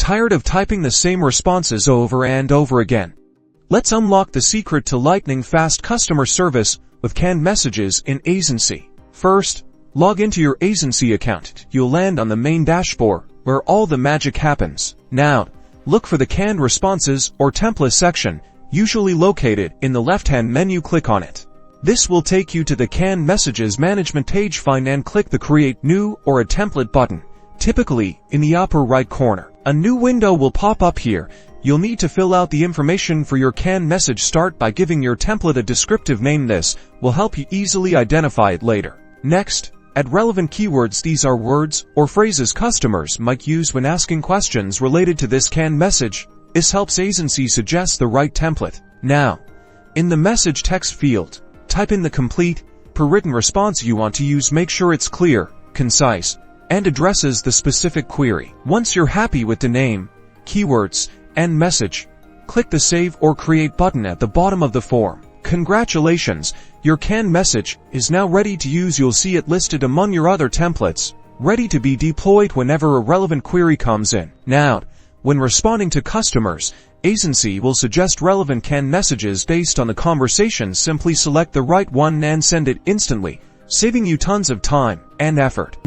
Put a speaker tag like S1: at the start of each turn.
S1: Tired of typing the same responses over and over again? Let's unlock the secret to lightning-fast customer service with canned messages in Aisensy. First, log into your Aisensy account. You'll land on the main dashboard, where all the magic happens. Now, look for the canned responses or template section, usually located in the left-hand menu. Click on it. This will take you to the canned messages management page. Find and click the Create New or a Template button, typically in the upper right corner. A new window will pop up here. You'll need to fill out the information for your canned message. Start by giving your template a descriptive name. This will help you easily identify it later. Next, add relevant keywords. These are words or phrases customers might use when asking questions related to this canned message. This helps Aisensy suggest the right template. Now, in the message text field, type in the complete, per-written response you want to use. Make sure it's clear, concise, and addresses the specific query. Once you're happy with the name, keywords, and message, click the Save or Create button at the bottom of the form. Congratulations, your canned message is now ready to use. You'll see it listed among your other templates, ready to be deployed whenever a relevant query comes in. Now, when responding to customers, Aisensy will suggest relevant canned messages based on the conversation. Simply select the right one and send it instantly, saving you tons of time and effort.